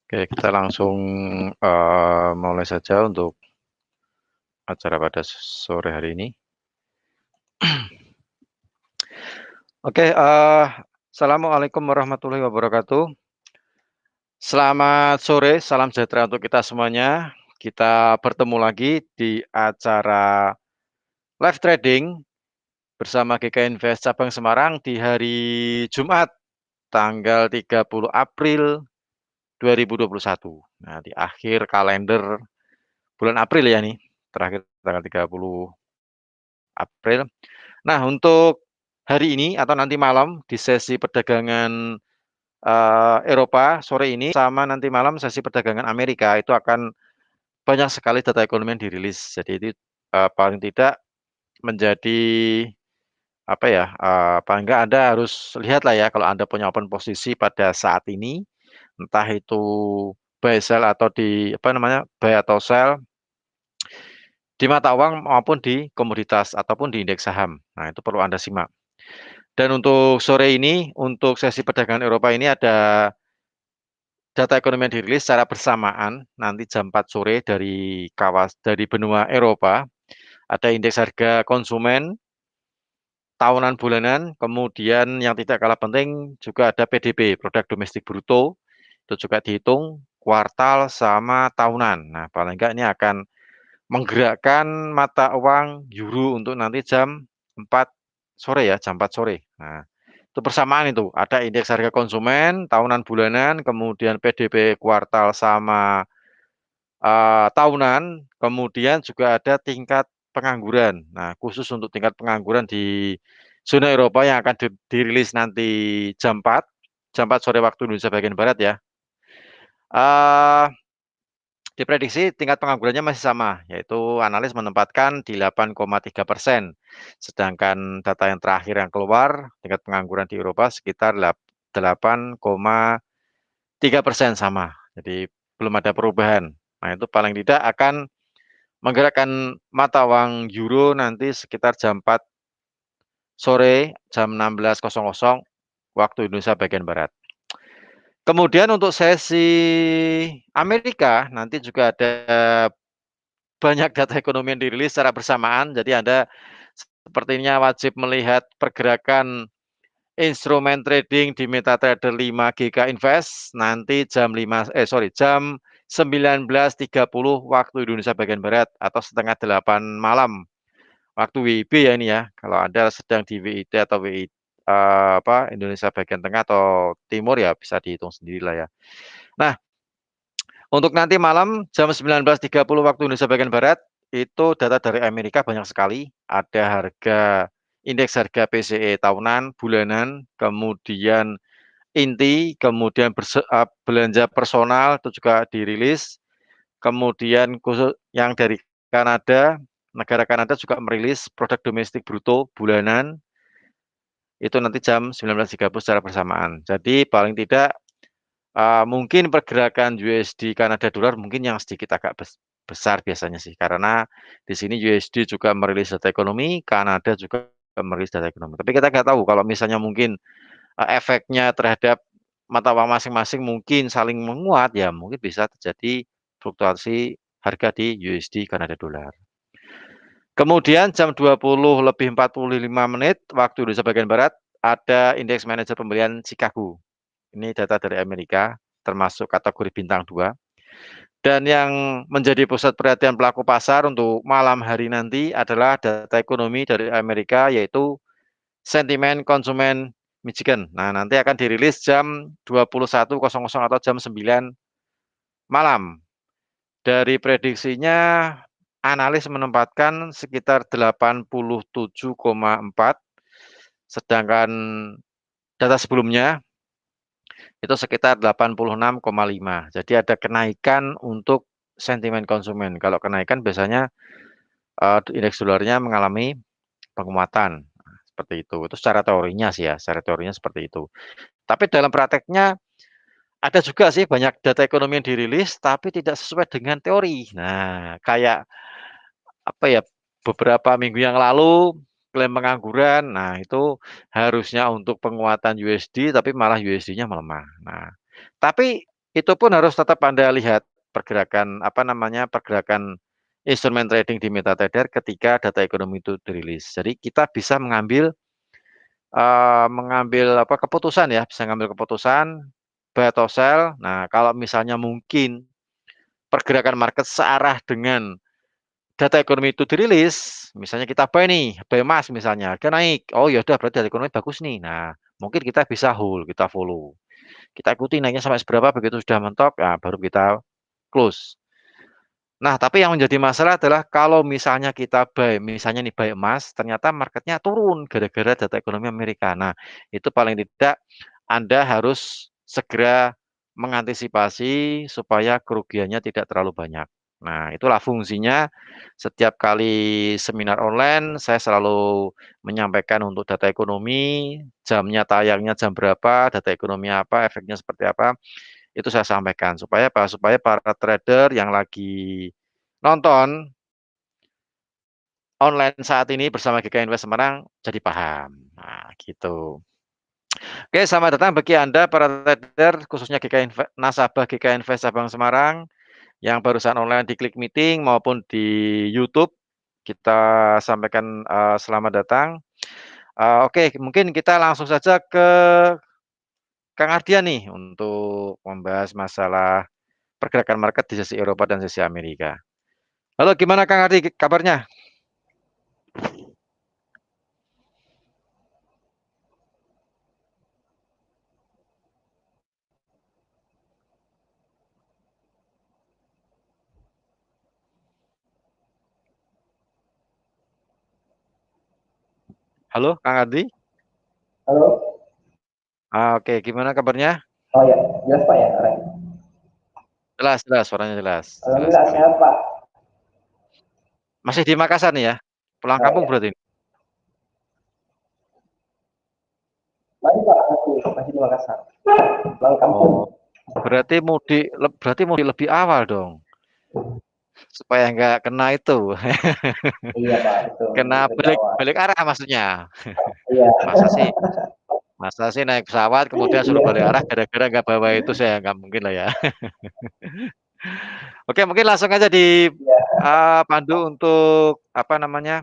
Oke, kita langsung mulai saja untuk acara pada sore hari ini. Oke, assalamualaikum warahmatullahi wabarakatuh. Selamat sore, salam sejahtera untuk kita semuanya. Kita bertemu lagi di acara live trading bersama GK Invest Cabang Semarang di hari Jumat, tanggal 30 April 2021. Nah, di akhir kalender bulan April ya nih, terakhir tanggal 30 April. Nah, untuk hari ini atau nanti malam di sesi perdagangan Eropa sore ini sama nanti malam sesi perdagangan Amerika itu akan banyak sekali data ekonomi yang dirilis. Jadi itu paling tidak menjadi apa ya, paling enggak Anda harus lihat lah ya kalau Anda punya open posisi pada saat ini, entah itu buy sell atau di apa namanya, buy atau sell di mata uang maupun di komoditas ataupun di indeks saham. Nah, itu perlu Anda simak. Dan untuk sore ini, untuk sesi perdagangan Eropa ini ada data ekonomi yang dirilis secara bersamaan nanti jam 4 sore dari benua Eropa. Ada indeks harga konsumen tahunan bulanan, kemudian yang tidak kalah penting juga ada PDB, produk domestik bruto. Itu juga dihitung kuartal sama tahunan. Nah, paling enggak ini akan menggerakkan mata uang euro untuk nanti jam 4 sore ya, jam 4 sore. Nah, itu persamaan itu, ada indeks harga konsumen tahunan bulanan, kemudian PDB kuartal sama tahunan, kemudian juga ada tingkat pengangguran. Nah, khusus untuk tingkat pengangguran di zona Eropa yang akan dirilis nanti jam 4 sore waktu Indonesia bagian barat ya. Diprediksi tingkat penganggurannya masih sama, yaitu analis menempatkan di 8,3%. Sedangkan data yang terakhir yang keluar, tingkat pengangguran di Eropa sekitar 8,3% sama. Jadi belum ada perubahan. Nah, itu paling tidak akan menggerakkan mata uang euro nanti sekitar jam 4 sore, jam 16.00 waktu Indonesia bagian barat. Kemudian untuk sesi Amerika nanti juga ada banyak data ekonomi yang dirilis secara bersamaan. Jadi Anda sepertinya wajib melihat pergerakan instrumen trading di MetaTrader 5 GK Invest nanti jam 19.30 waktu Indonesia bagian barat atau setengah 8 malam waktu WIB ya ini ya. Kalau Anda sedang di WIT atau Indonesia bagian tengah atau timur ya bisa dihitung sendirilah ya. Nah, untuk nanti malam jam 19.30 waktu Indonesia bagian barat itu data dari Amerika banyak sekali. Ada indeks harga PCE tahunan, bulanan, kemudian inti, kemudian belanja personal itu juga dirilis. Kemudian khusus yang dari Kanada, negara Kanada juga merilis produk domestik bruto bulanan. Itu nanti jam 19.30 secara bersamaan. Jadi paling tidak mungkin pergerakan USD Kanada dolar mungkin yang sedikit agak besar biasanya sih, karena di sini USD juga merilis data ekonomi, Kanada juga merilis data ekonomi. Tapi kita nggak tahu kalau misalnya mungkin efeknya terhadap mata uang masing-masing mungkin saling menguat, ya mungkin bisa terjadi fluktuasi harga di USD Kanada dolar. Kemudian jam 20.45 waktu Indonesia bagian barat ada indeks manajer pembelian Chicago. Ini data dari Amerika, termasuk kategori bintang 2. Dan yang menjadi pusat perhatian pelaku pasar untuk malam hari nanti adalah data ekonomi dari Amerika, yaitu sentimen konsumen Michigan. Nah, nanti akan dirilis jam 21.00 atau jam 9 malam. Dari prediksinya, analis menempatkan sekitar 87,4, sedangkan data sebelumnya itu sekitar 86,5. Jadi ada kenaikan untuk sentimen konsumen. Kalau kenaikan biasanya indeks dolarnya mengalami penguatan. Seperti itu. Itu secara teorinya sih ya, secara teorinya seperti itu. Tapi dalam prakteknya ada juga sih banyak data ekonomi yang dirilis tapi tidak sesuai dengan teori. Nah, kayak apa ya, beberapa minggu yang lalu klaim pengangguran, nah itu harusnya untuk penguatan USD tapi malah USD-nya melemah. Nah, tapi Itu pun harus tetap Anda lihat pergerakan, apa namanya, pergerakan instrumen trading di MetaTrader ketika data ekonomi itu dirilis. Jadi kita bisa mengambil apa, keputusan ya, bisa ngambil keputusan buy atau sell. Nah, kalau misalnya mungkin pergerakan market searah dengan data ekonomi itu dirilis, misalnya kita buy nih, buy emas misalnya, harga naik. Oh ya udah berarti data ekonomi bagus nih. Nah, mungkin kita bisa hold, kita follow. Kita ikuti naiknya sampai seberapa, begitu sudah mentok, nah baru kita close. Nah, tapi yang menjadi masalah adalah kalau misalnya kita buy, misalnya nih buy emas, ternyata marketnya turun gara-gara data ekonomi Amerika. Nah, itu paling tidak Anda harus segera mengantisipasi supaya kerugiannya tidak terlalu banyak. Nah, itulah fungsinya setiap kali seminar online, saya selalu menyampaikan untuk data ekonomi, jamnya tayangnya jam berapa, data ekonomi apa, efeknya seperti apa. Itu saya sampaikan supaya apa? Supaya para trader yang lagi nonton online saat ini bersama GK Invest Semarang jadi paham. Nah, gitu. Oke, selamat datang bagi Anda para trader khususnya nasabah GK Invest Sabang Semarang yang barusan online di Klik Meeting maupun di YouTube. Kita sampaikan selamat datang. Oke, mungkin kita langsung saja ke Kang Ardian nih untuk membahas masalah pergerakan market di sisi Eropa dan sisi Amerika. Halo, gimana Kang Ardi kabarnya? Halo, Kang Ardi? Halo? Oke, gimana kabarnya? Oh ya, jelas Pak ya, Ren? Jelas, jelas, suaranya jelas, jelas Alhamdulillah sekali. sehat Pak. Masih di Makassar nih ya? Pulang Oh kampung ya, berarti ini? masih Pak, masih di Makassar. Pulang kampung. Oh, berarti mudik lebih awal dong, supaya nggak kena itu, Iya Pak, betul. kena Lebih balik awal. balik arah maksudnya. Iya, Masa sih, masa sih naik pesawat kemudian suruh balik iya, arah gara-gara nggak bawa itu, saya nggak mungkin lah ya. Oke, mungkin langsung aja di iya. Pandu untuk apa namanya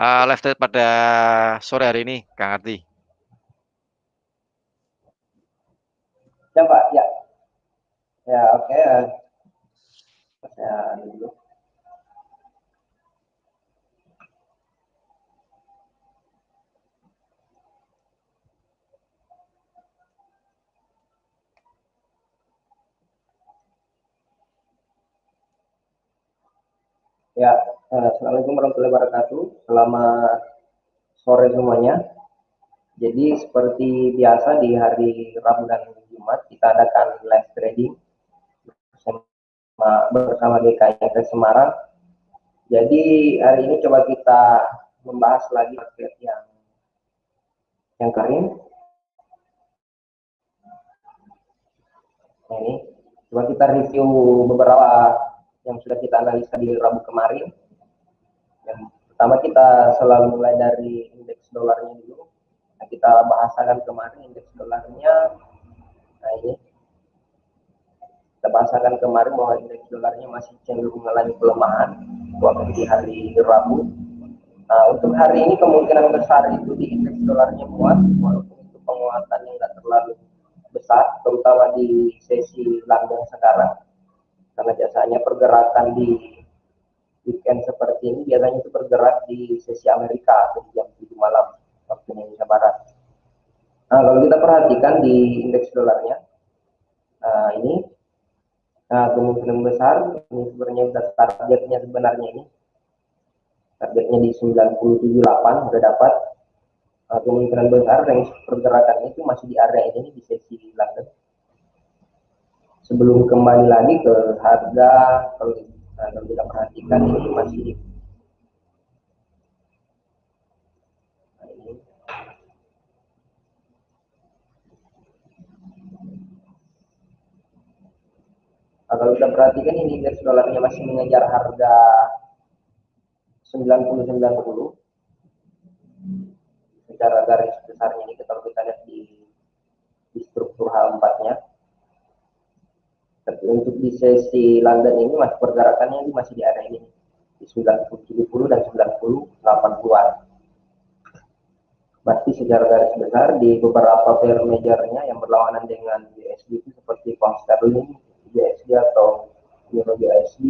live trade pada sore hari ini, Kang Ardi. Ya Pak, ya. Ya oke, saya dulu. Ya, Assalamualaikum warahmatullahi wabarakatuh. Selamat sore semuanya. Jadi seperti biasa di hari Rabu dan Jumat kita adakan live trading bersama GKI Semarang. Jadi hari ini coba kita membahas lagi market yang kering. Nah, ini coba kita review beberapa yang sudah kita analisa di Rabu kemarin. Yang pertama kita selalu mulai dari indeks dolarnya dulu. Nah, kita bahasakan kemarin indeks dolarnya. Nah, ini kita bahasakan kemarin bahwa indeks dolarnya masih cenderung mengalami pelemahan waktu di hari Rabu. Nah, untuk hari ini kemungkinan besar itu di indeks dolarnya muat, walaupun itu penguatan yang tidak terlalu besar, terutama di sesi London sekarang. Karena biasanya pergerakan di weekend seperti ini biasanya itu bergerak di sesi Amerika atau di jam 7 malam waktu Indonesia Barat. Nah, kalau kita perhatikan di indeks dolarnya, ini kemungkinan besar ini sebenarnya sudah targetnya sebenarnya ini targetnya di 97,8 sudah dapat. Kemungkinan besar range pergerakannya itu masih di area ini di sesi London sebelum kembali lagi ke harga. Kalau kita perhatikan ini masih ini, kalau kita perhatikan ini indeks dolarnya masih mengejar harga 90-90 secara garis besarnya ini kalau kita lihat di struktur H4-nya. Untuk di sesi London ini masih pergerakannya masih di area ini di 90-70 dan 90-80-an. Berarti secara garis besar di beberapa pair majornya yang berlawanan dengan USD itu seperti pound sterling, USD atau euro USD,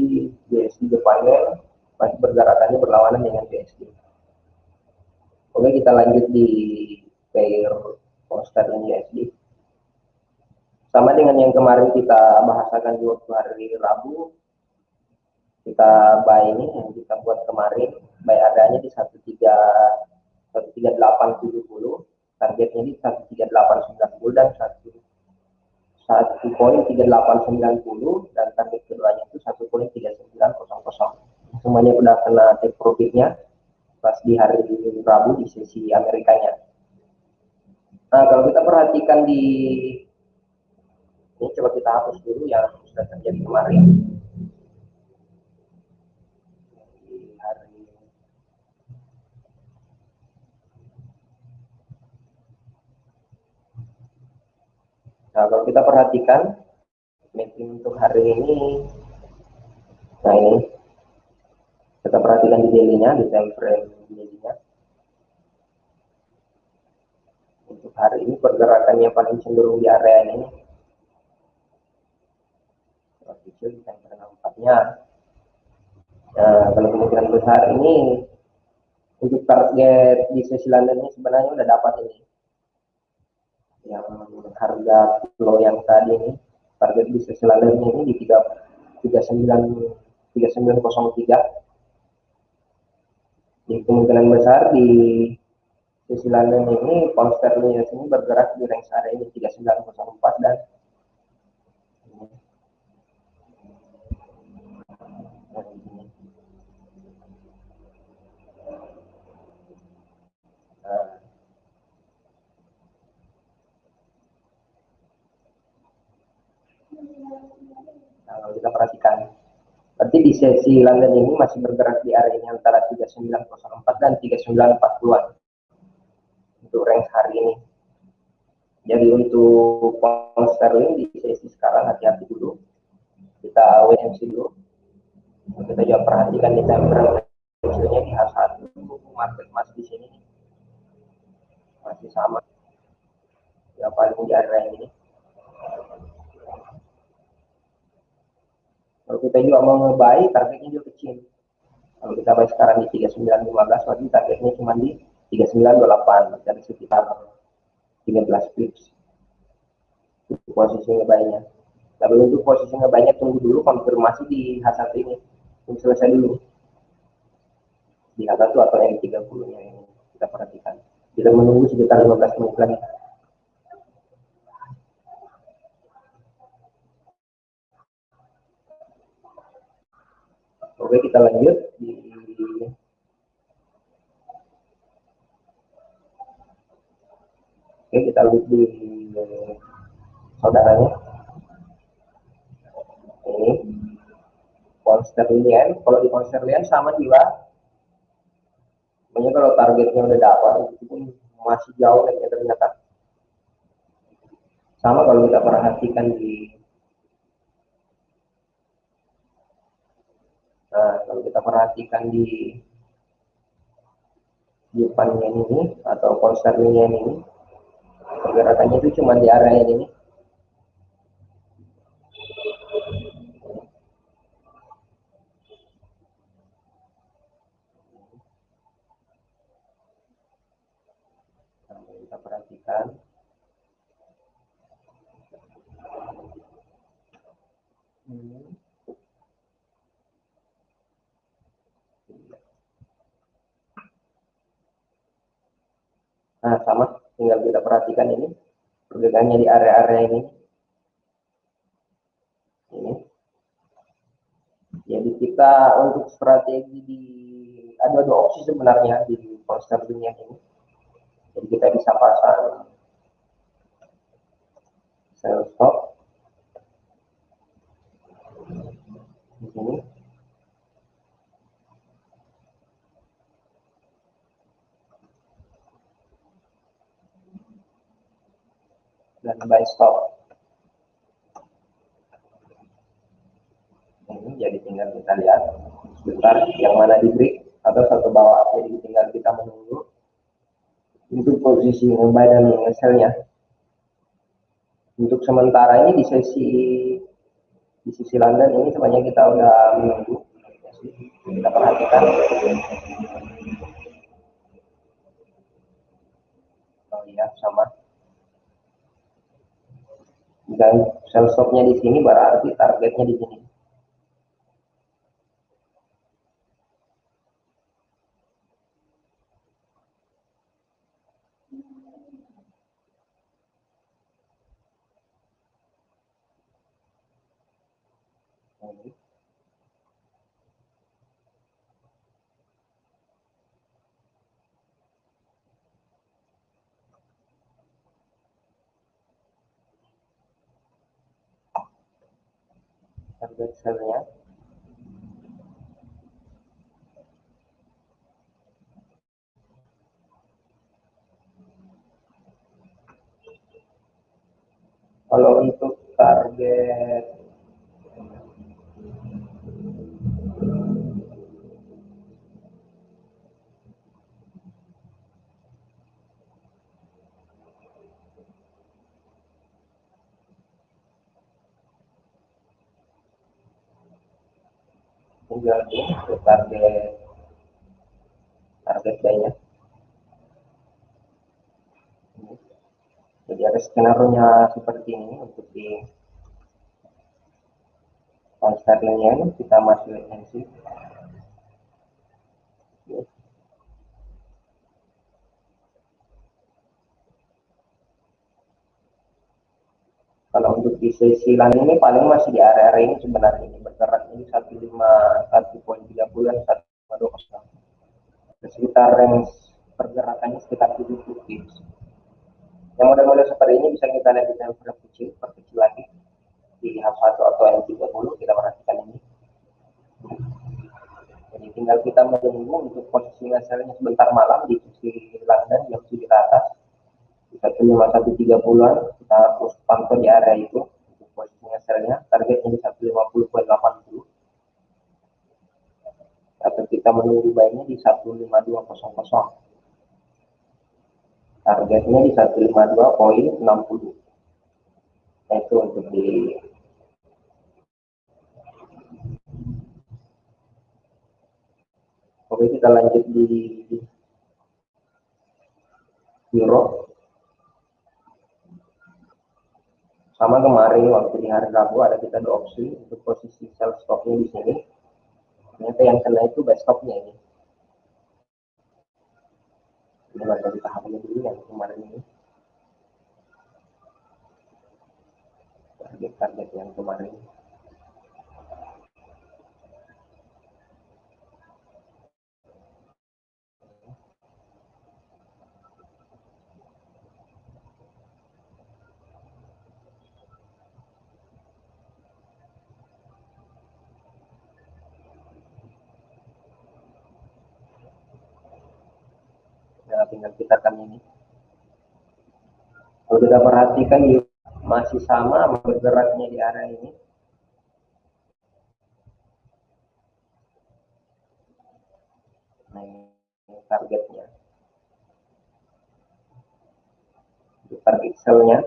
USD Jepang yen masih pergerakannya berlawanan dengan USD. Oke, kita lanjut di pair pound sterling USD. Sama dengan yang kemarin kita bahasakan di waktu hari Rabu, kita buy ini yang kita buat kemarin, buy adanya di 13870, targetnya di 13890 dan 1.3890 dan target keduanya itu 1.3900. Semuanya udah kena take profitnya pas di hari Rabu di sesi Amerikanya. Nah, kalau kita perhatikan di ini, coba kita hapus dulu yang sudah terjadi kemarin. Nah, kalau kita perhatikan mapping untuk hari ini, nah ini kita perhatikan di daily-nya, di time frame daily-nya. Untuk hari ini pergerakannya paling cenderung di area ini. Kecil di time frame 4-nya. Nah, kalau kemungkinan besar ini untuk target di sesi London ini sebenarnya udah dapat ini. Yang harga flow yang tadi ini target di sesi London ini di 3903. Jadi kemungkinan besar di sesi London ini pound sterling ini bergerak di range area ini 3904 dan nah, kalau kita perhatikan berarti di sesi London ini masih bergerak di area ini antara 3904 dan 3940-an untuk range hari ini. Jadi untuk pound sterling di sesi sekarang hati-hati dulu, kita wait and see dulu. Kita juga perhatikan di time frame hasilnya di H1 market masih di sini masih sama ya paling di area ini. Kalau kita juga mau ngebuy, targetnya juga kecil. Kalau kita buy sekarang di 3915, berarti targetnya cuma di 3928, dari sekitar 13 pips. Itu posisi ngebuy-nya. Tapi untuk posisi ngebuy-nya tunggu dulu konfirmasi di H1 ini. Ini selesai dulu. Di H1 atau M30-nya ini kita perhatikan. Kita menunggu sekitar 15 menit lagi. Oke, kita lanjut di Oke, kita lihat di saudaranya. Ini pound sterling. Kalau di pound sterling sama juga. Makanya kalau targetnya udah dapat, itu pun masih jauh naiknya ternyata. Sama kalau kita perhatikan di kalau kita perhatikan di Jepang yen ini atau pound sterling yen ini, pergerakannya itu cuma di area ini. Nah, kita perhatikan. Nah, sama tinggal kita perhatikan ini pergerakannya di area-area ini. Ini. Jadi kita untuk strategi di ada dua opsi sebenarnya di pound sterling ini. Jadi kita bisa pasang sell stop di sini. Dan buy stop. ini, jadi tinggal kita lihat sebentar yang mana di break atau satu bawah, jadi tinggal kita menunggu untuk posisi nge-buy dan nge-sell-nya. Untuk sementara ini di sisi London ini sebenarnya kita udah menunggu, kita perhatikan. Oh iya, sama. Dan sell stop-nya di sini berarti targetnya di sini. Target sell-nya kalau untuk target tinggal ini untuk target buy-nya. Jadi ada skenario-nya seperti ini untuk di pound sterlingnya ini kita masih wait and see. Kalau untuk di sesi London ini paling masih di area ini sebenarnya, ini bergerak ini 1.30 dan 1.50. Sekitar range pergerakannya sekitar 70 pips. Yang model-model seperti ini bisa kita lihat di time frame kecil, perkecil lagi di H1 atau M30, kita perhatikan ini. Jadi tinggal kita menunggu untuk posisi hasilnya sebentar malam di sisi London yang sudah ke atas di 15130-an, kita harus pantau di area itu untuk posisi hasilnya, targetnya di 150.80 atau kita menunggu baiknya di 15200, targetnya di 152.60. Nah, itu untuk di oke, kita lanjut di Euro. Sama kemarin waktu di hari Rabu ada kita ada opsi untuk posisi sell stopnya di sini. Ternyata yang kena itu buy stopnya ini. Ini dari tahapannya dulu yang kemarin ini. Target yang kemarin. Nah, tinggal kita akan ini. Kalau kita perhatikan masih sama bergeraknya di area ini. Nah, ini targetnya. Untuk target sell-nya.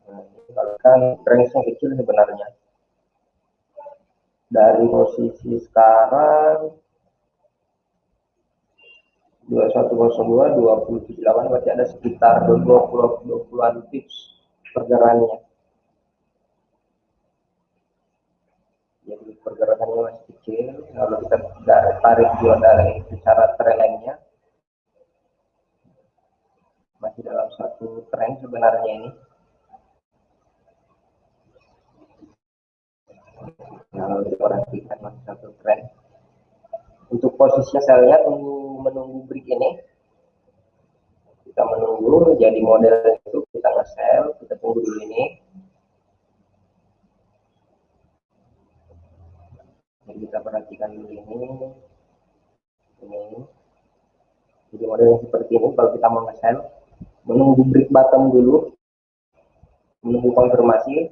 Nah, kalau kan range-nya kecil sebenarnya. Dari posisi sekarang 2102 278 berarti ada sekitar 20-an tips pergerakannya. Jadi pergerakannya masih kecil. Kalau kita tarik juga dari secara trend-nya masih dalam satu tren sebenarnya ini. Kalau diperhatikan masih satu tren. Untuk posisi sell-nya menunggu break ini. Kita menunggu jadi model itu kita nge-sell, kita tunggu dulu ini. Jadi kita perhatikan dulu ini. ini. Jadi modelnya seperti ini. Kalau kita mau nge-sell, menunggu break bottom dulu, menunggu konfirmasi.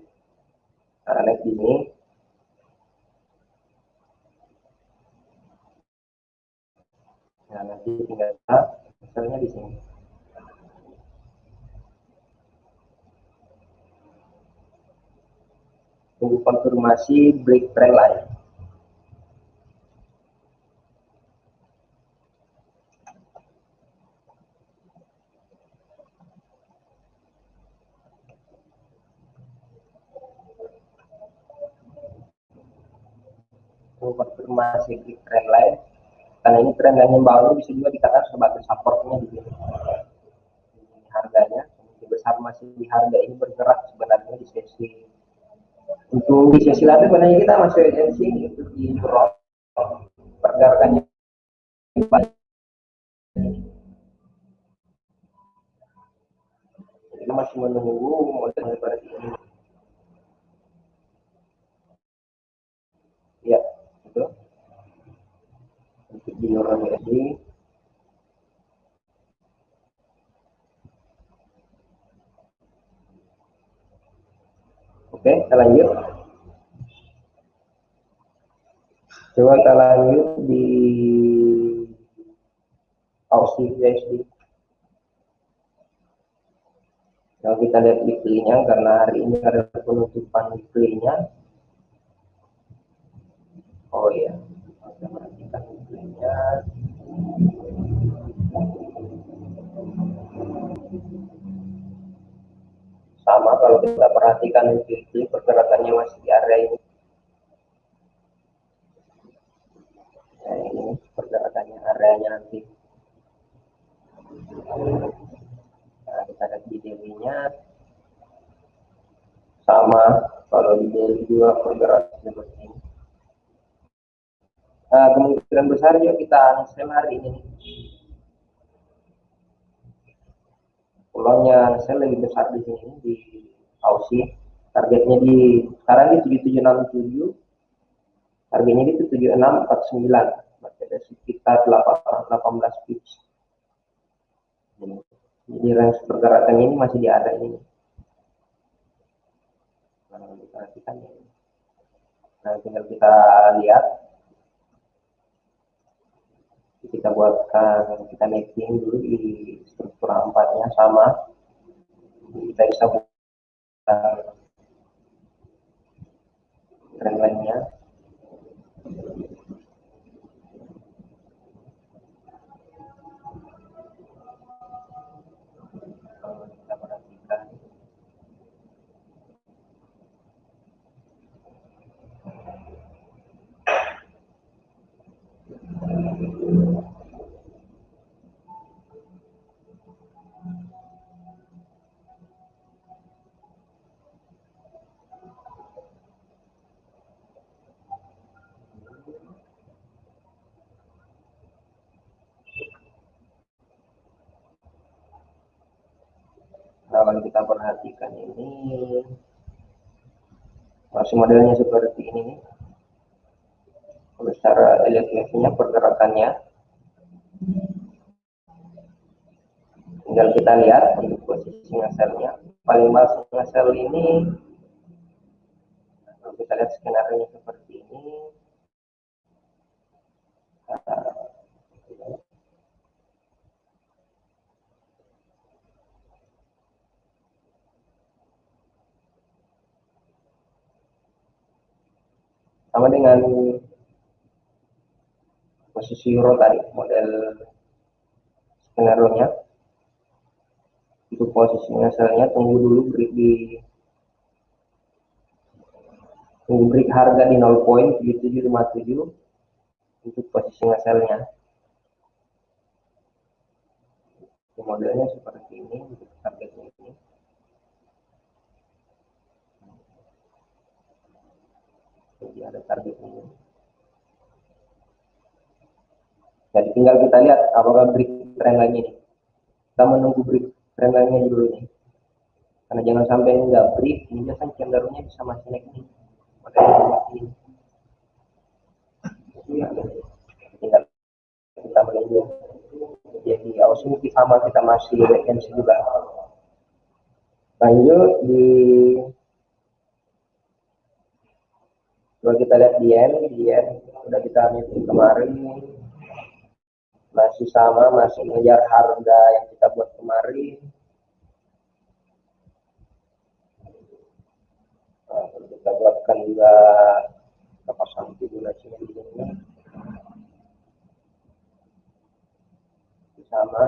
Nah, naik ini. Nah, nanti tinggal kita misalnya di sini. Tunggu konfirmasi break trend line. Tunggu konfirmasi break trend line. Karena ini trend line yang bawah bisa juga dikatakan sebagai supportnya di sini. Ini harganya besar masih di harga ini bergerak sebenarnya di sesi untuk di sesi lalu sebenarnya kita masih urgensi untuk di drop pergerakannya kita masih menunggu model seperti ini ya itu untuk di euro USD. Oke, kita lanjut. Coba kita lanjut di Aussie USD. Kalau kita lihat weekly-nya, karena hari ini ada penutupan weekly-nya. Oh iya, kita perhatikan weekly-nya. Sama kalau kita perhatikan weekly, pergerakannya masih di area ini. Nah, ini pergerakannya areanya nanti. Nah, kita lihat di daily-nya sama, kalau di daily juga pergerakan seperti ini. Nah, kemungkinan besar juga kita sell hari ini. Peluangnya sell lebih besar di sini di Aussie. Targetnya di sekarang di 7767, harganya di 7649, berarti ada sekitar 18 pips. Jadi range pergerakan ini masih di area ini. Nah, perhatikan ini. Nah, tinggal kita lihat, kita buatkan, kita mapping dulu di struktur 4-nya sama. Kita bisa buka trend line-nya. Kita perhatikan. Nah, kalau kita perhatikan ini masih modelnya seperti ini. Kalau secara LFF-nya pergerakannya, tinggal kita lihat untuk posisi nge-sell-nya. Paling masuk nge-sell ini, kalau kita lihat skenario seperti ini, sama dengan posisi euro tadi, model skenario nya. Untuk posisi nge-sell-nya tunggu dulu break harga di 0.7757 untuk posisi nge-sell-nya. Modelnya seperti ini untuk targetnya ini. Jadi ada target ini. Jadi tinggal kita lihat apakah break trend line ini. Kita menunggu break trend line-nya dulu nih. Karena jangan sampai nggak break, ini biasanya cenderungnya bisa masih naik nih. Modelnya seperti ini. Tinggal kita ini sama, kita masih wait and see juga. Lanjut di kalau kita lihat di yen udah kita meeting kemarin, masih sama, masih mengejar harga yang kita buat kemarin. Nah, kita buatkan juga, kita pasang Fibonacci di sini sama.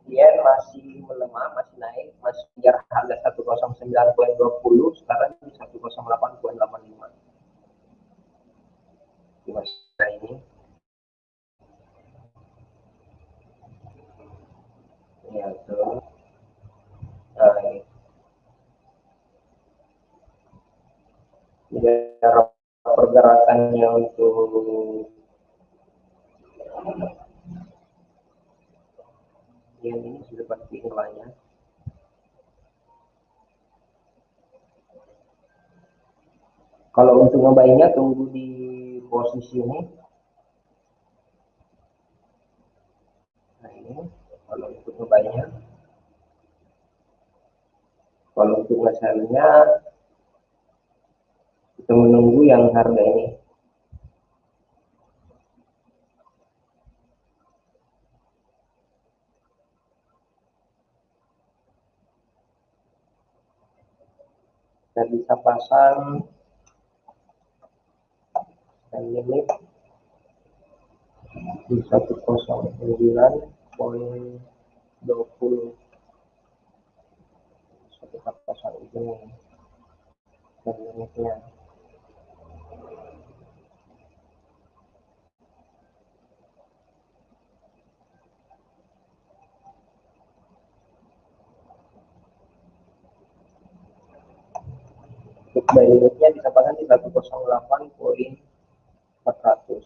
Yen masih melemah, masih naik, masih mengejar harga 109.20, sekarang di 108.85 di masa ini. Ya, tuh. Nah, ini pergerakannya untuk yen ini sudah pasti nilainya. Kalau untuk ngebainya tunggu di posisi ini. Nah ini kalau untuk ngebainya. Kalau untuk nge-sell-nya kita menunggu yang harga ini. Kita bisa pasang limit di 109.20. Kita pasang ini dan limitnya. Untuk buy limitnya bisa pasang di 108.400.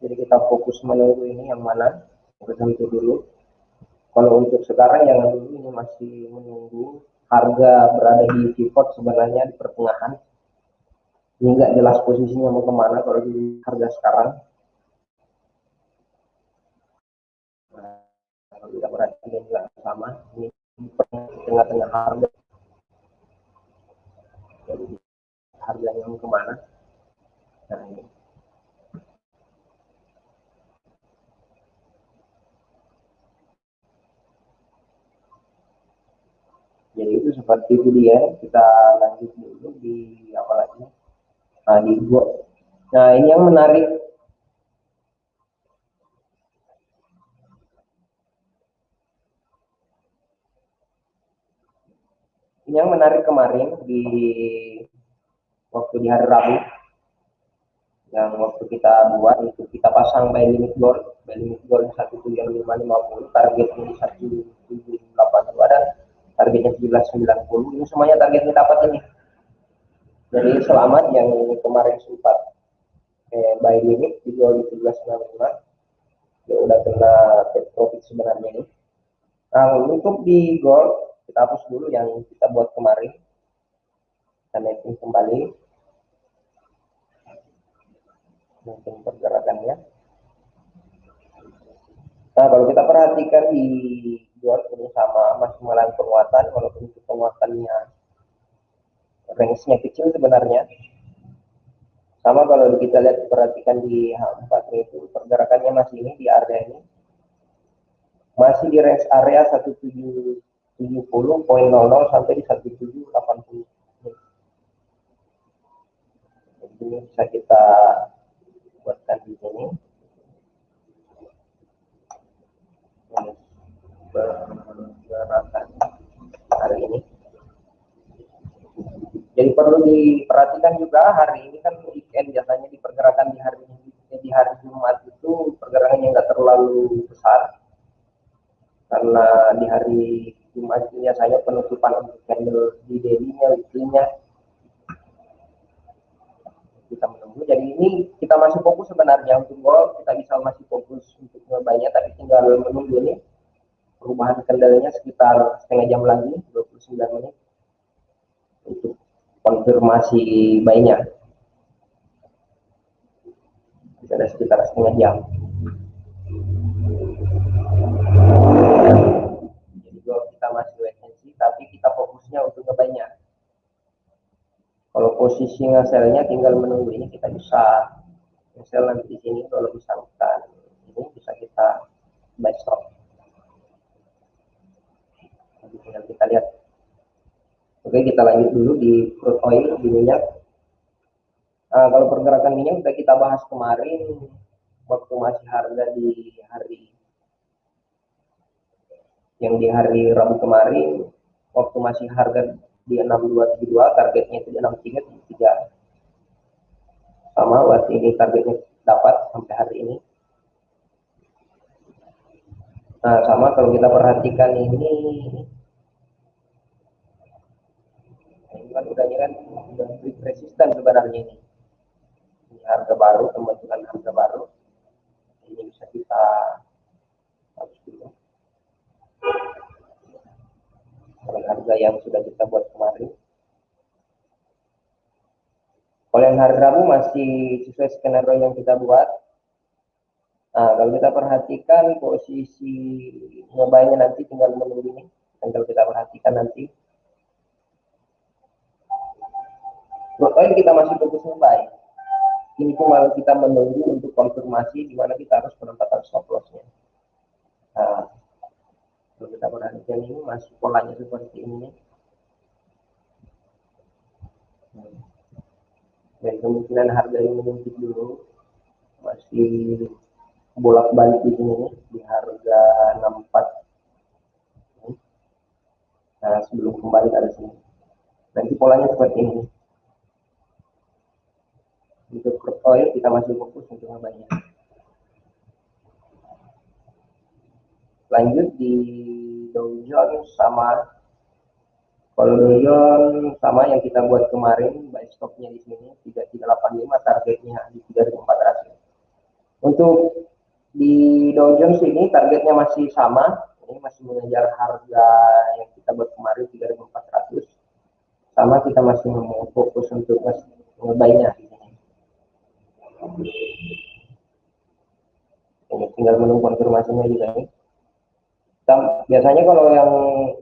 Jadi kita fokus menunggu ini yang mana, tertentu dulu. Kalau untuk sekarang yang dulu ini masih menunggu harga berada di pivot sebenarnya di pertengahan. Ini nggak jelas posisinya mau kemana kalau di harga sekarang. Nah, kalau kita perhatikan juga sama, ini di tengah-tengah harga. Jadi harganya mau kemana? Nah ini. Jadi itu seperti itu dia. Kita lanjut dulu di apa lagi? Nah di gua. Nah ini yang menarik. Ini yang menarik kemarin di waktu di hari Rabu. Yang waktu kita buat itu kita pasang buy limit goal 17550, targetnya di 1782 dan targetnya 1790. Ini semuanya targetnya dapat ini. Jadi selamat yang kemarin sempat buy limit di goal 1795, ya udah kena take profit sebenarnya ini. Nah untuk di goal kita hapus dulu yang kita buat kemarin, kita naikin kembali mungkin pergerakannya. Nah kalau kita perhatikan di gold ini sama, masih mengalami penguatan, walaupun itu penguatannya range-nya kecil sebenarnya. Sama kalau kita lihat perhatikan di H4 itu pergerakannya masih ini di area ini, masih di range area 1770.00 sampai di 1780. Jadi ini bisa kita buatkan di sini. Pergerakan hari ini. Jadi perlu diperhatikan juga hari ini kan weekend, biasanya dipergerakan di hari Jumat itu pergerakannya nggak terlalu besar karena di hari Jumat biasanya penutupan untuk candle di daily-nya, weekly-nya kita menunggu. Jadi ini kita masih fokus sebenarnya untuk gold, kita bisa masih fokus untuk banyak, tapi tinggal menunggu ini perubahan kendalanya sekitar setengah jam lagi, 20 29 menit untuk konfirmasi buy-nya. Bisa ada sekitar setengah jam. Jadi kalau kita masih wait and see, tapi kita fokusnya untuk nge-buy-nya. Kalau posisi nge-sell-nya tinggal menunggu, ini kita bisa nge-sell nanti di sini kalau misalkan ini bisa kita buy stop. Nanti tinggal kita lihat. Oke, kita lanjut dulu di crude oil, di minyak. Kalau pergerakan minyak sudah kita bahas kemarin waktu masih harga di hari Rabu kemarin, waktu masih harga di 6272, targetnya itu di 6373. Sama berarti ini targetnya dapat sampai hari ini. Nah, sama kalau kita perhatikan ini kan udah resisten sebenarnya ini. Ini harga baru, pembentukan harga baru. Ini bisa kita hapus dulu. Harga yang sudah kita buat kemarin. Kalau yang hari Rabu masih sesuai skenario yang kita buat. Nah, kalau kita perhatikan posisi ngebuy-nya nanti tinggal menunggu ini. Dan kalau kita perhatikan nanti, pokoknya kita masih fokus ngebuy. Ini cuma kita menunggu untuk konfirmasi di mana kita harus penempatan stop loss-nya. Nah, kalau kita perhatikan ini masih polanya seperti ini. Dan kemungkinan harga ini menguntut dulu, masih bolak-balik di sini di harga 64. Nah, sebelum kembali ke sini. Nanti polanya seperti ini. Untuk crude oil kita masih fokus untuk ngebuy-nya. Lanjut di Dow Jones sama. Kalau Dow Jones sama yang kita buat kemarin, buy stop-nya di sini 3385, targetnya di 3400. Untuk di Dow Jones ini targetnya masih sama, ini masih mengejar harga yang kita buat kemarin 3400. Sama kita masih mau fokus untuk ngebuy-nya di sini. Ini tinggal menunggu konfirmasinya juga nih. Biasanya kalau yang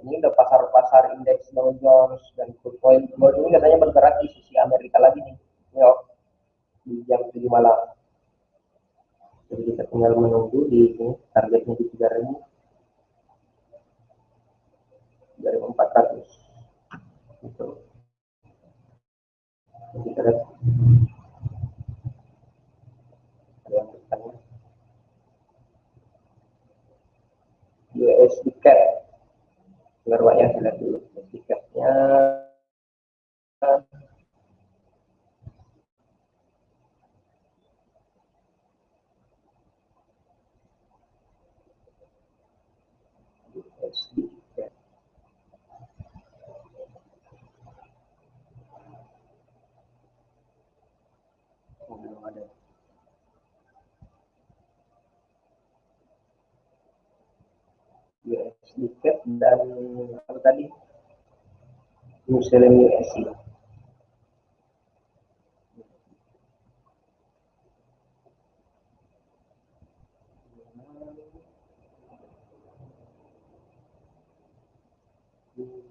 ini udah pasar-pasar indeks Dow Jones dan crude oil ini biasanya bergerak di sisi Amerika lagi nih, di jam 7 malam. Jadi kita tinggal menunggu di sini, targetnya di 3400. Gitu. Jadi kita lihat ada yang bertanya. USD CAD, biar banyak lihat dulu USD CAD-nya. USD CAD. Belum ada. USD CAD dan apa tadi? New Zealand USD.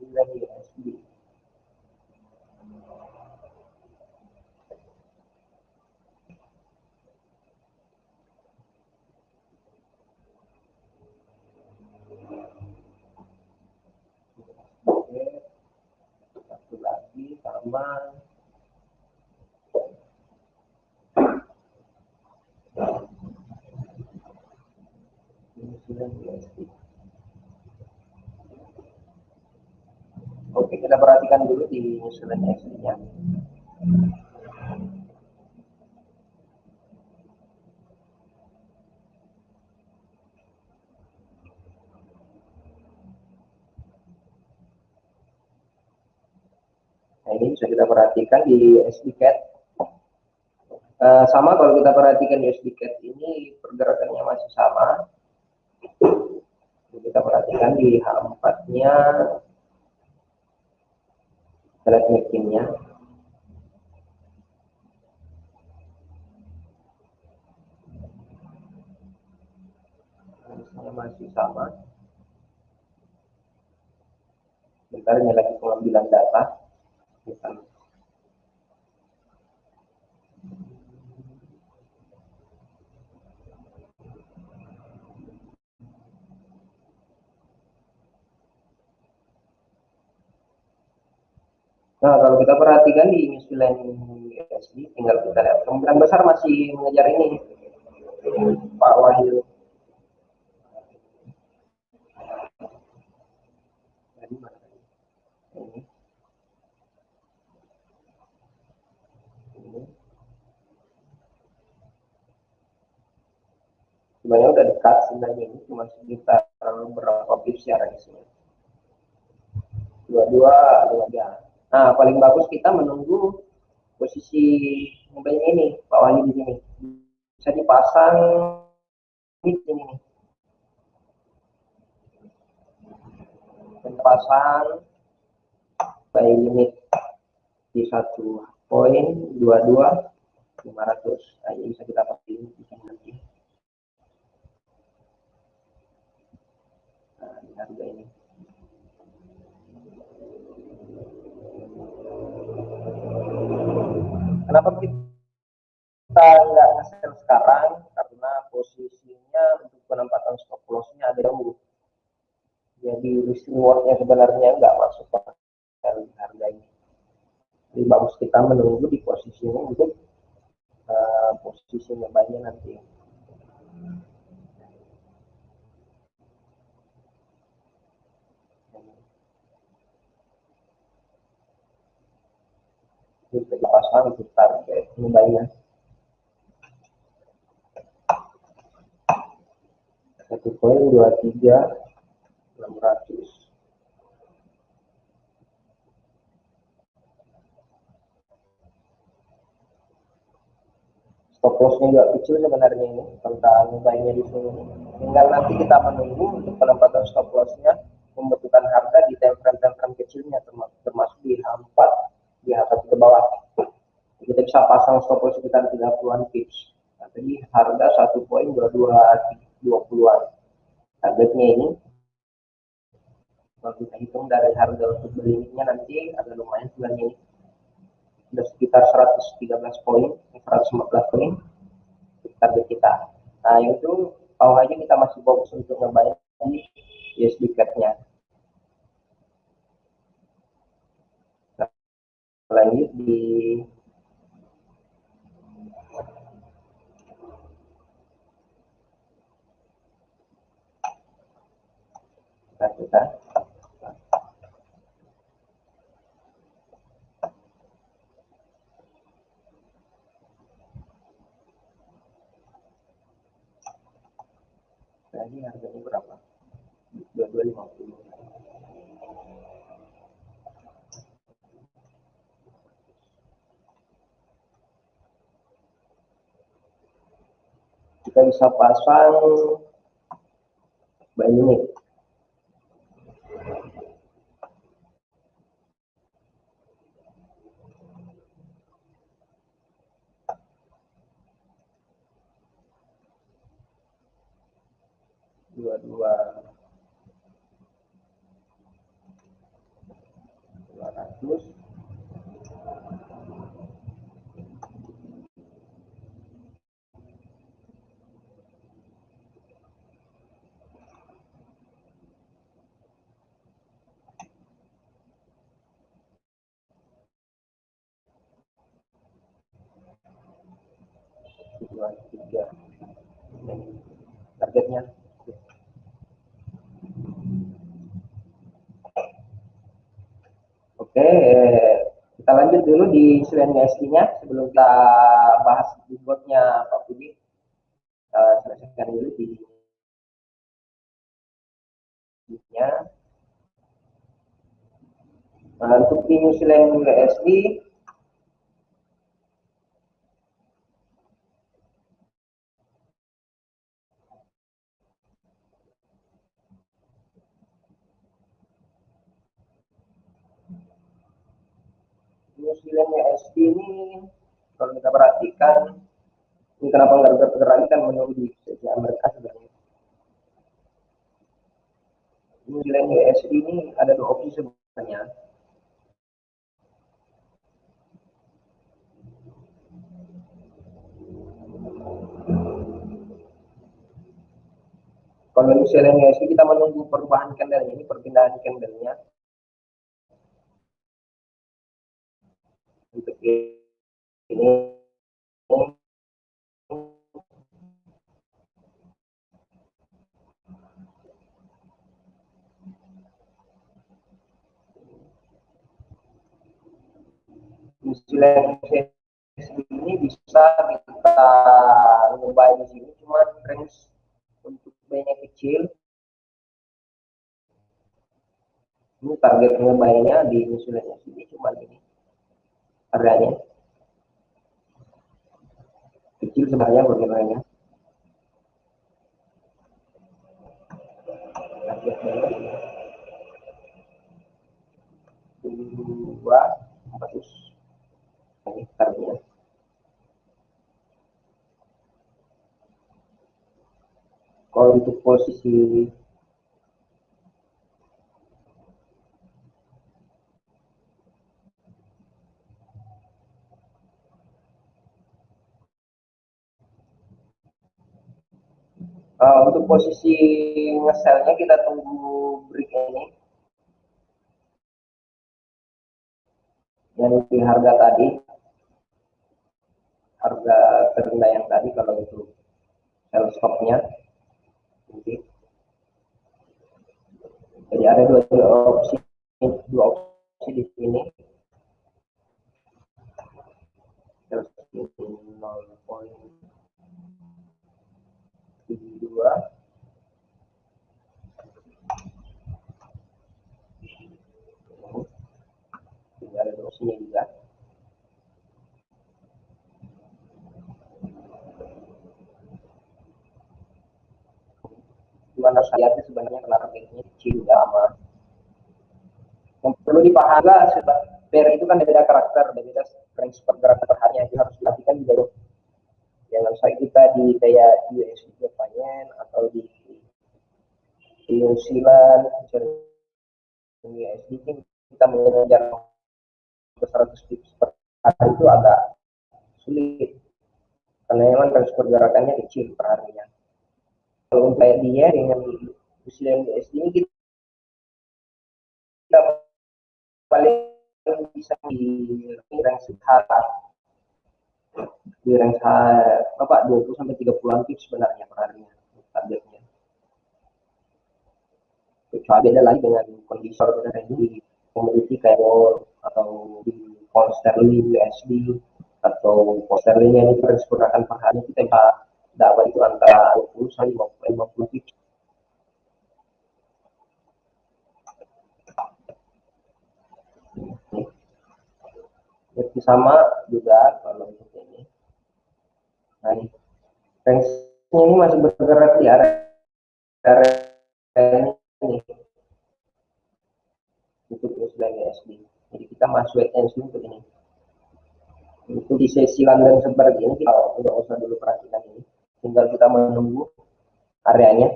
USD. Oke, satu lagi sama USD. Oke, kita perhatikan dulu di New Zealand USD-nya. Nah, ini bisa kita perhatikan di USD CAD. Sama kalau kita perhatikan USD CAD ini pergerakannya masih sama. Kita perhatikan di H4-nya lihat mekinnya. Masih sama. Bentar, ini lagi pengambilan data. Nah, kalau kita perhatikan di New Zealand USD, tinggal kita lihat kemungkinan besar masih mengejar ini, Pak Wahyu. Ini. Sebenarnya udah dekat sebenarnya, ini cuma sekitar berapa pips ya range-nya. 22, 23. Nah, paling bagus kita menunggu posisi mobilnya ini, Pak Wahyu di sini. Bisa dipasang di sini nih. Pasang by unit di 1.22.500. Nah, ini bisa kita pakai di sini nanti. Nah, ini harga ini. Kenapa kita nggak nge-sell sekarang? Karena posisinya untuk penempatan stop loss-nya ada jauh. Jadi risk reward-nya sebenarnya nggak masuk ke harga ini. Jadi bagus kita menunggu di posisi ini untuk posisi ngebanya nanti. Kita pasang untuk target ngebanya. 1.23.600. Stop loss-nya juga kecil sebenarnya ini tentang nilainya di sini. Tinggal nanti kita menunggu untuk penempatan stop loss-nya membutuhkan harga di time frame kecilnya, termasuk di H4 di atas ke bawah. Kita bisa pasang stop loss sekitar 30-an pips. Nah, tadi harga 1.2220-an. Targetnya ini kalau kita hitung dari harga untuk belinya nanti agak lumayan sebenarnya ini. Sudah sekitar 113 poin, 114 poin target kita. Nah, itu tahu aja kita masih fokus untuk ngebayar di USD CAD-nya. Nah, lanjut di kita. Nah, ini harganya berapa? 2250. Kita bisa pasang buy unit. Dua 200. Dua tiga. Targetnya. Oke, kita lanjut dulu di selain USD-nya sebelum kita bahas di botnya Pak Budi. Selesaikan dulu di nya. Nah, untuk di New Zealand USD New Zealand USD ini kalau kita perhatikan, ini kenapa nggak bergerak lagi kan menunggu di sesi Amerika sebenarnya. New Zealand USD ini ada dua opsi sebenarnya. Kalau New Zealand USD kita menunggu perubahan candlenya, ini perpindahan candlenya. Untuk ini New ini bisa kita ngebuy di sini, cuma range untuk buy-nya kecil. Ini target ngebuy-nya di New Zealand sini cuma ini harganya kecil sebenarnya bagaimana. Dua 400 ini targetnya. Kalau untuk posisi untuk posisi ngeselnya kita tunggu break ini yang di harga tadi, harga terendah yang tadi kalau itu sell stopnya. Jadi ada dua opsi di sini. Sell stop 0,72. Ini ada dua opsinya juga. Gimana saya lihat sebenarnya kenapa ini kecil juga sama. Yang perlu dipahami pair itu kan beda karakter, beda range pergerakan perharinya, itu harus diperhatikan juga. Jangan sampai kita di kayak USD Japan atau di New Zealand, USD kita mengejar 100 pips per hari itu agak sulit karena memang range pergerakannya kecil per harinya. Kalau untuk dia dengan New Zealand USD ini kita paling bisa di range harga di range 20 sampai 30-an tips sebenarnya per harinya targetnya. Kecuali beda lagi dengan kondisi di komoditi kayak gold atau di pound sterling USD atau pound sterling yang pergerakan per hari kita bisa dapat itu antara 20 sampai 50 tips. Jadi sama juga kalau untuk ini. Nah, ini range-nya ini masih bergerak di area ini untuk USD. Jadi kita masuk wait and see untuk ini. Itu di sesi London seperti ini kita tidak usah dulu perhatikan ini. Tinggal kita menunggu areanya.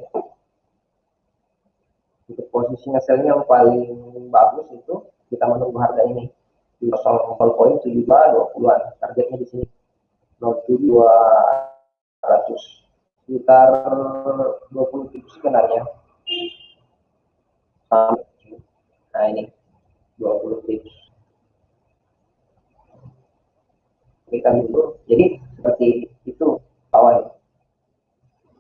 Untuk posisi ngeselnya yang paling bagus itu kita menunggu harga ini di 0,7220-an. Targetnya di sini 0,200 sekitar 20 tips sebenarnya. Nah ini 20 tips. Kita dulu. Jadi seperti itu awal.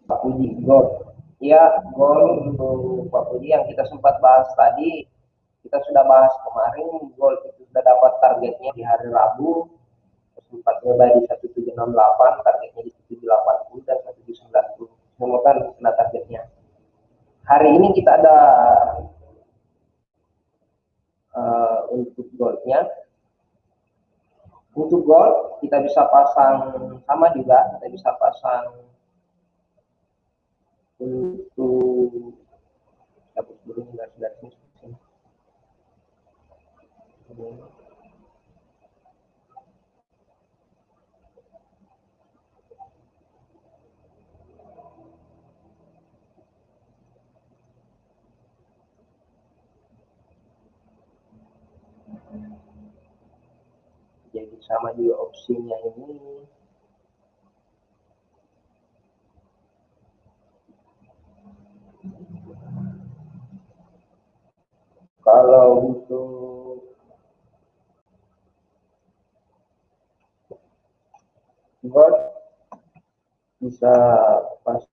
Pak Puji gold. Ya, gold untuk Pak Puji yang kita sempat bahas tadi, kita sudah bahas kemarin, gold itu sudah dapat targetnya di hari Rabu, sempat nyoba di 1768, targetnya di 1780 dan 1790. Semua kan kena targetnya. Hari ini kita ada untuk goldnya. Untuk gold kita bisa pasang sama juga, kita bisa pasang untuk dapur dulu garis-garisnya sama juga opsinya ini. Kalau untuk gold bisa pasang.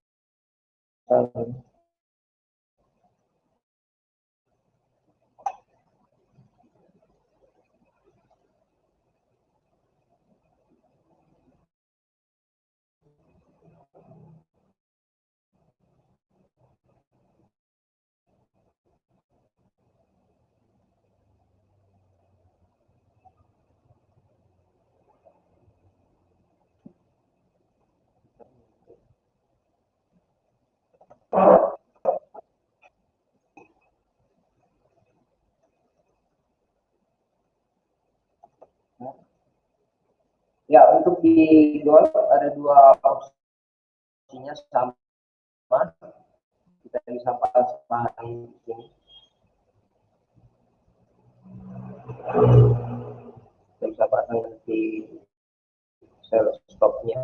Ya, untuk di gold ada dua opsinya sama. Kita bisa pasang di sini. Kita bisa pasang di sell stopnya.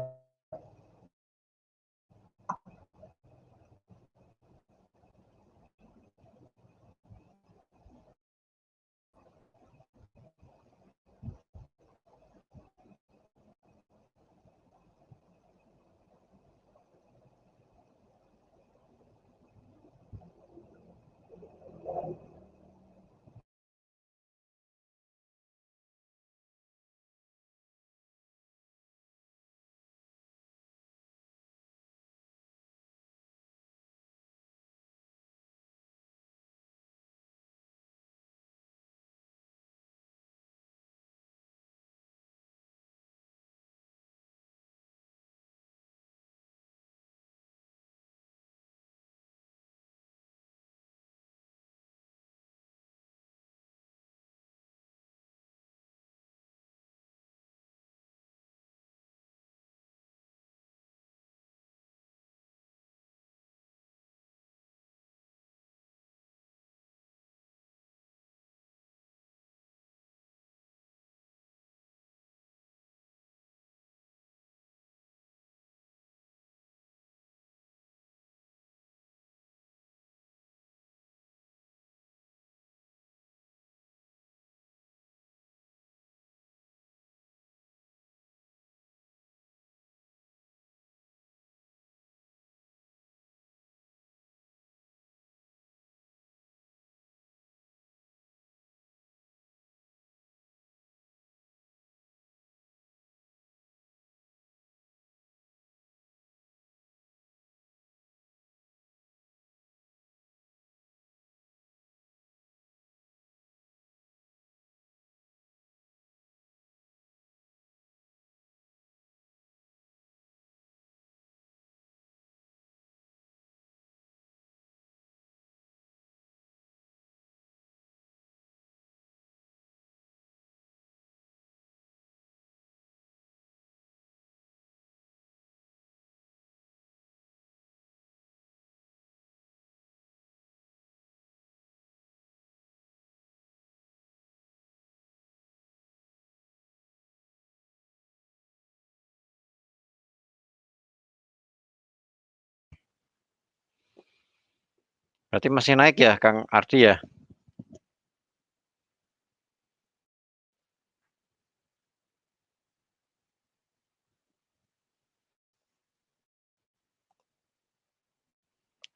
Berarti masih naik ya, Kang Ardi ya?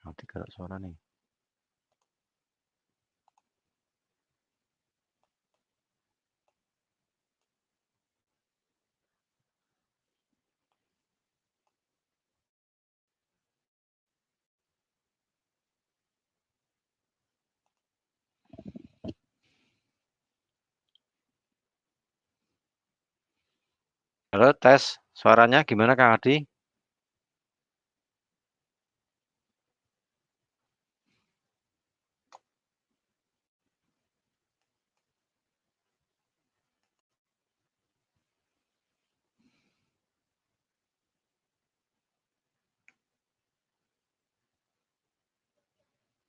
Nanti kalau suara nih. Halo, tes. Suaranya gimana, Kang Ardi?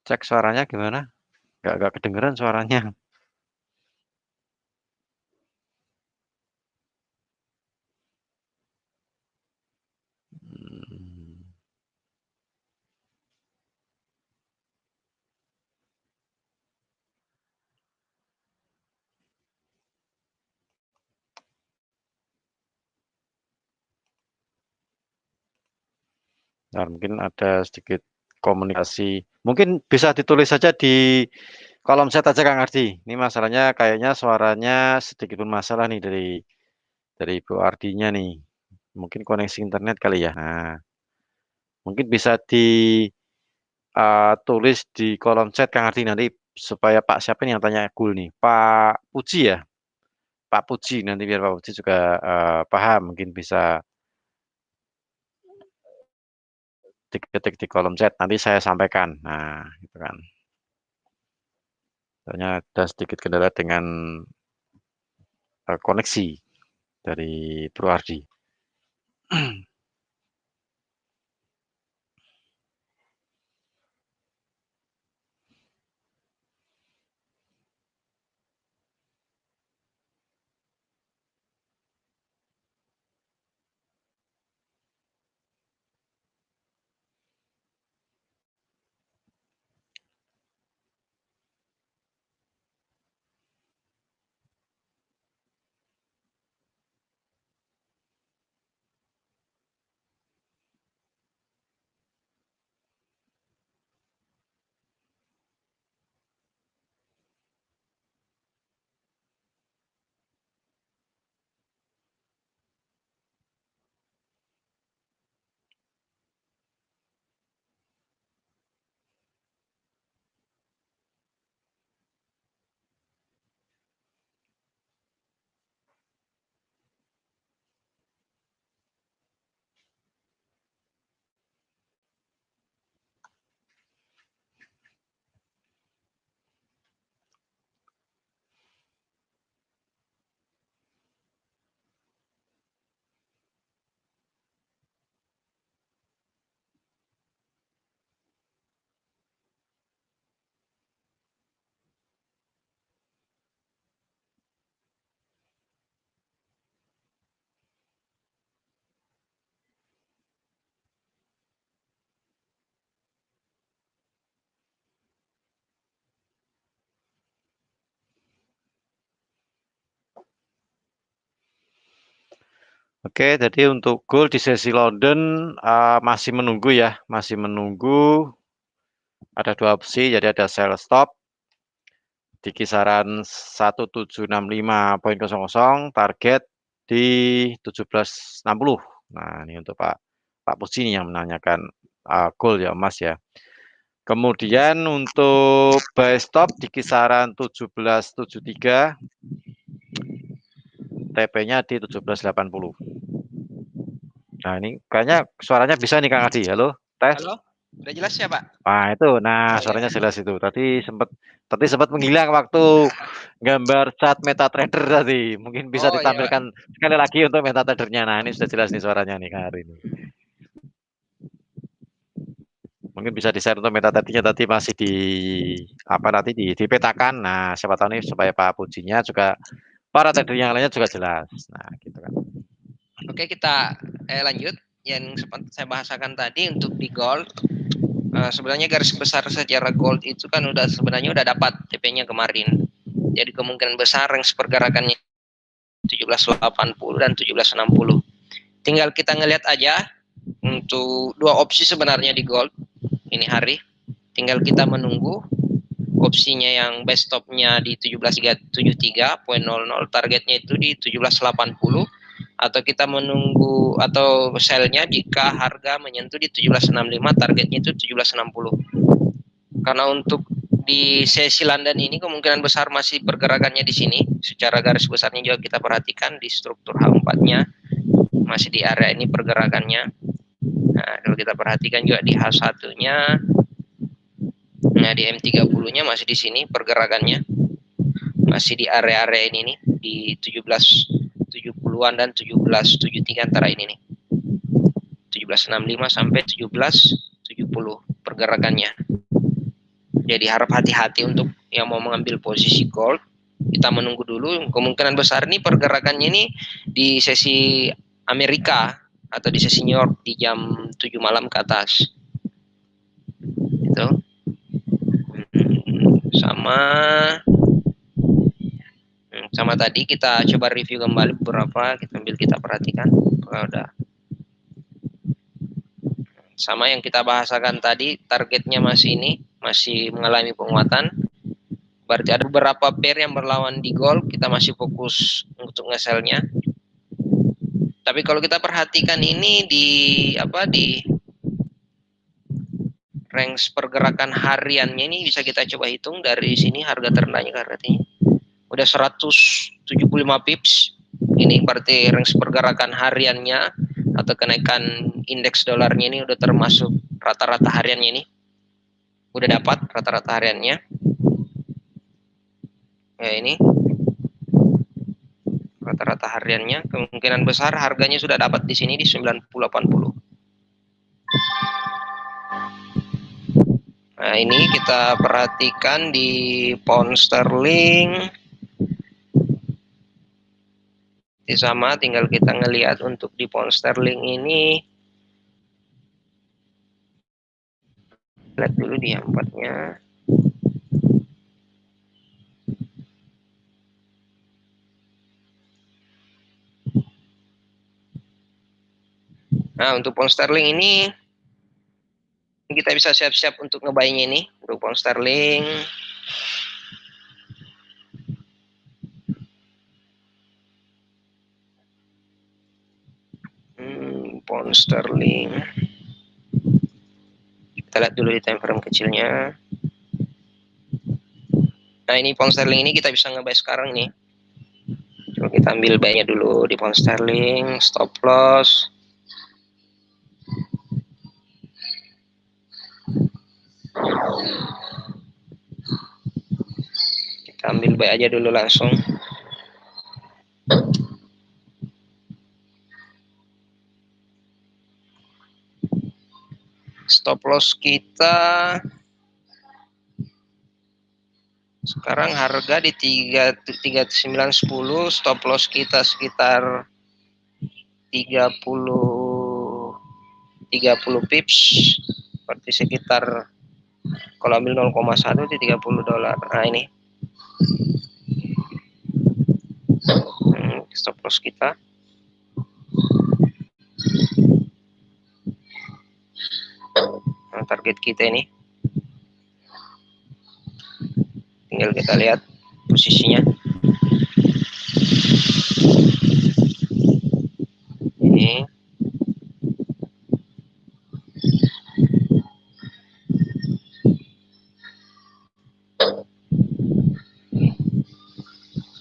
Cek suaranya gimana? Nggak kedengeran suaranya. Nah, mungkin ada sedikit komunikasi. Mungkin bisa ditulis saja di kolom chat aja Kang Ardi. Ini masalahnya kayaknya suaranya sedikit bermasalah nih dari Bu Ardinya nih. Mungkin koneksi internet kali ya. Nah, mungkin bisa ditulis di kolom chat Kang Ardi nanti supaya Pak siapa nih yang tanya Gul nih? Pak Puji ya. Pak Puji nanti biar Pak Puji juga paham mungkin bisa diketik di kolom chat nanti saya sampaikan. Nah, gitu kan. Soalnya ada sedikit kendala dengan koneksi dari Purwardi. Oke, jadi untuk goal di sesi London masih menunggu ya, masih menunggu. Ada dua opsi, jadi ada sell stop di kisaran 1765.00, target di 1760. Nah, ini untuk Pak Puji nih yang menanyakan goal ya Mas ya. Kemudian untuk buy stop di kisaran 1773, TP-nya di 1780. Nah, ini kayaknya suaranya bisa nih Kang Adi. Halo, tes. Halo, udah jelas ya Pak? Nah, itu. Nah, Oh, suaranya ya. jelas itu. Tadi sempat menghilang waktu gambar chart MetaTrader tadi. Mungkin bisa Oh iya Pak. ditampilkan sekali lagi untuk MetaTrader-nya. Nah, ini sudah jelas nih suaranya nih Kang Ari ini. Mungkin bisa di-share untuk MetaTrader-nya tadi masih dipetakan. Nah, siapa tahu nih supaya Pak Pujinya juga para trader yang lainnya juga jelas. Nah, gitu kan. Oke, kita lanjut yang sempat saya bahasakan tadi untuk di gold. Sebenarnya garis besar secara gold itu kan sebenarnya udah dapat TP-nya kemarin. Jadi kemungkinan besar range pergerakannya 1780 dan 1760. Tinggal kita ngelihat aja untuk dua opsi sebenarnya di gold ini hari. Tinggal kita menunggu opsinya yang best stopnya di 1773.00, targetnya itu di 1780, atau kita menunggu atau sellnya jika harga menyentuh di 1765, targetnya itu 1760. Karena untuk di sesi London ini kemungkinan besar masih pergerakannya di sini. Secara garis besarnya juga kita perhatikan di struktur H4-nya masih di area ini pergerakannya. Nah, kalau kita perhatikan juga di H1-nya, nah di M30-nya masih di sini pergerakannya. Masih di area-area ini nih, di 1770-an dan 1773 antara ini nih. 1765 sampai 1770 pergerakannya. Jadi harap hati-hati untuk yang mau mengambil posisi gold. Kita menunggu dulu, kemungkinan besar nih pergerakannya ini di sesi Amerika atau di sesi New York di jam 7 malam ke atas. Itu. Sama tadi kita coba review kembali beberapa, kita perhatikan kalau udah Sama yang kita bahasakan tadi, targetnya masih ini, masih mengalami penguatan. Berarti ada beberapa pair yang berlawan di gold, kita masih fokus untuk nge-sell-nya. Tapi kalau kita perhatikan ini di range pergerakan hariannya ini bisa kita coba hitung dari sini harga terendahnya ke harga tinggi. Udah 175 pips. Ini berarti range pergerakan hariannya atau kenaikan indeks dolarnya ini udah termasuk rata-rata hariannya ini. Udah dapat rata-rata hariannya. Ya ini. Rata-rata hariannya kemungkinan besar harganya sudah dapat di sini di 90.80. Nah, ini kita perhatikan di pound sterling. Ini sama, tinggal kita ngelihat untuk di pound sterling ini. Lihat dulu di empatnya. Nah, untuk pound sterling ini kita bisa siap-siap untuk ngebayangnya ini untuk pound sterling. Pound sterling. Kita lihat dulu di time frame kecilnya. Nah, ini pound sterling ini kita bisa ngebuy sekarang nih. Coba kita ambil buy-nya dulu di pound sterling, stop loss. Kita ambil buy aja dulu langsung. Stop loss kita sekarang harga di 3910, stop loss kita sekitar 30 pips, berarti sekitar kalau ambil 0,1 di 30 dolar. Nah, ini stop loss kita. Nah, target kita ini tinggal kita lihat posisinya. Ini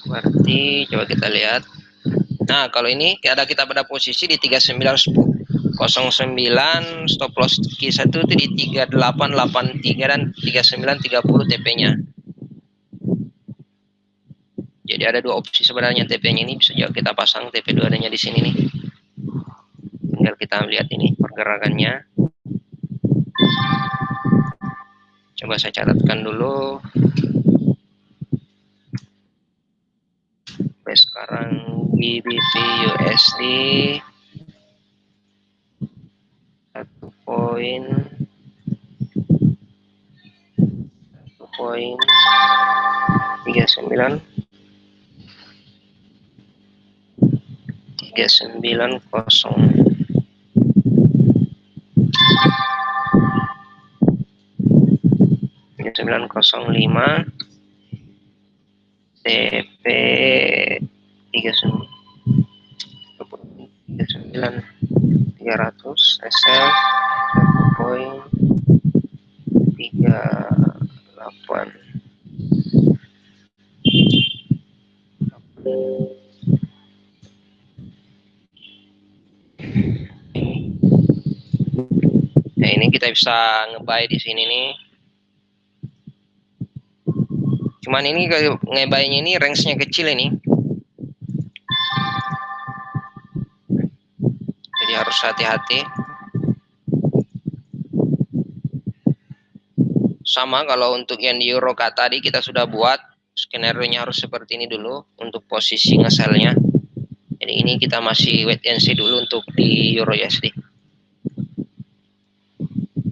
berarti coba kita lihat. Nah, kalau ini ada kita pada posisi di 3909, stop loss Q1 itu di 3883 dan 3930 TP-nya. Jadi ada dua opsi sebenarnya TP-nya ini, bisa juga kita pasang TP 2-nya di sini nih. Tinggal kita lihat ini pergerakannya. Coba saya catatkan dulu. Sampai sekarang GBP USD 1.39 3905 TP 39 300 SL 1.38. Nah, ini kita bisa ngebuy di sini nih. Cuman ini ngebuy-nya ini range-nya kecil ini. Jadi harus hati-hati. Sama kalau untuk yang di Euroka tadi kita sudah buat skenario-nya harus seperti ini dulu untuk posisi nge-sell-nya. Jadi ini kita masih wait and see dulu untuk di Euro USD.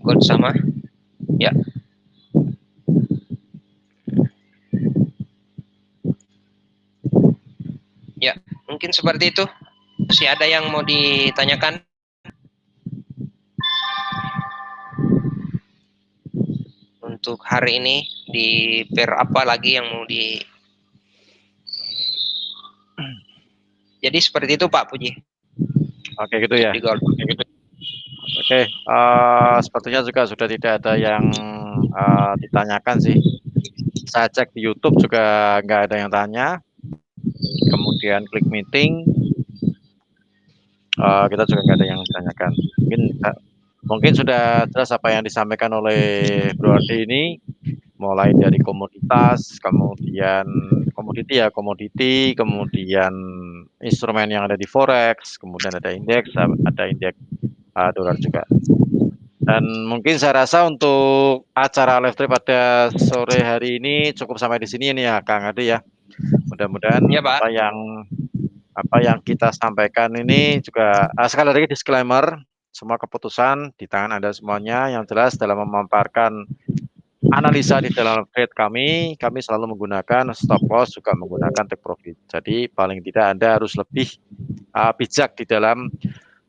Gold sama. Ya. Ya, mungkin seperti itu. Masih ada yang mau ditanyakan? untuk hari ini di pair apa lagi yang mau di. Jadi seperti itu Pak Puji. Oke gitu ya. Di gold. Oke, sepertinya juga sudah tidak ada yang ditanyakan sih. Saya cek di YouTube juga nggak ada yang tanya. Kemudian klik meeting, kita juga nggak ada yang ditanyakan. Mungkin sudah jelas apa yang disampaikan oleh Bro Ardi ini, mulai dari komoditas, kemudian komoditi, kemudian instrumen yang ada di forex, kemudian ada indeks dolar juga. Dan mungkin saya rasa untuk acara live trade pada sore hari ini cukup sampai di sini ya Kang Ade ya. Mudah-mudahan Ya, Pak. apa yang kita sampaikan ini juga sekali lagi disclaimer, semua keputusan di tangan Anda semuanya. Yang jelas dalam memaparkan analisa di dalam trade kami selalu menggunakan stop loss, juga menggunakan take profit. Jadi paling tidak Anda harus lebih bijak di dalam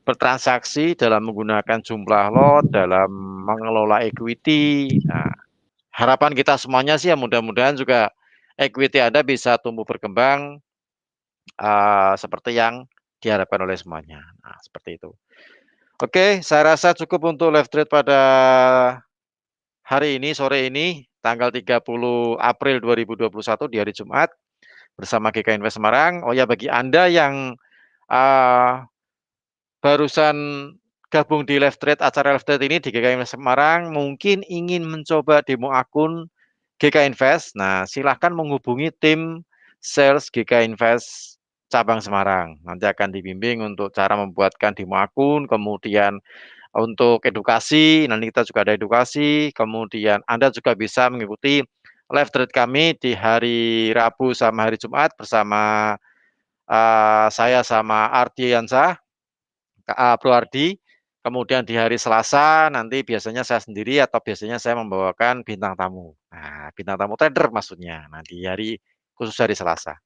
bertransaksi, dalam menggunakan jumlah lot, dalam mengelola equity. Nah, harapan kita semuanya sih ya mudah-mudahan juga equity Anda bisa tumbuh berkembang seperti yang diharapkan oleh semuanya. Nah, seperti itu. Oke, saya rasa cukup untuk live trade pada hari ini, sore ini, tanggal 30 April 2021 di hari Jumat bersama GK Invest Semarang. Oh ya, bagi Anda yang barusan gabung di live trade, acara live trade ini di GK Invest Semarang, mungkin ingin mencoba demo akun GK Invest. Nah, silahkan menghubungi tim sales GK Invest cabang Semarang. Nanti akan dibimbing untuk cara membuatkan demo akun, kemudian untuk edukasi, nanti kita juga ada edukasi, kemudian Anda juga bisa mengikuti live trade kami di hari Rabu sama hari Jumat bersama saya sama Ardiansah, Bro Ardi. Kemudian di hari Selasa nanti biasanya saya sendiri atau biasanya saya membawakan bintang tamu. Nah, bintang tamu trader maksudnya. Nah, di hari khusus hari Selasa.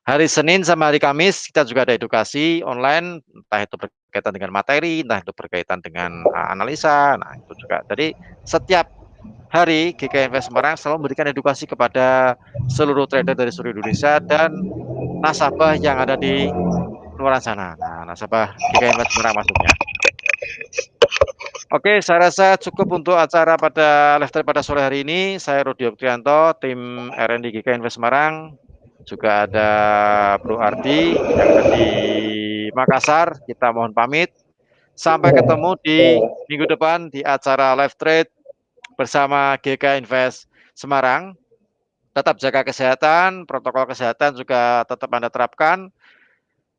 Hari Senin sama hari Kamis kita juga ada edukasi online, entah itu berkaitan dengan materi, entah itu berkaitan dengan analisa. Nah, itu juga. Jadi setiap hari GK Invest Semarang selalu memberikan edukasi kepada seluruh trader dari seluruh Indonesia dan nasabah yang ada di luar sana. Nah, nasabah GK Invest Semarang maksudnya. Oke, saya rasa cukup untuk acara pada live trade pada sore hari ini. Saya Rudi Oktrianto, tim R&D GK Invest Semarang. Juga ada Bro Ardi yang ada di Makassar. Kita mohon pamit. Sampai ketemu di minggu depan di acara live trade bersama GK Invest Semarang. Tetap jaga kesehatan, protokol kesehatan juga tetap Anda terapkan.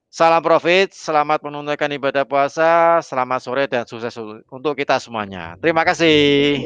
Salam profit, selamat menunaikan ibadah puasa, selamat sore dan sukses untuk kita semuanya. Terima kasih.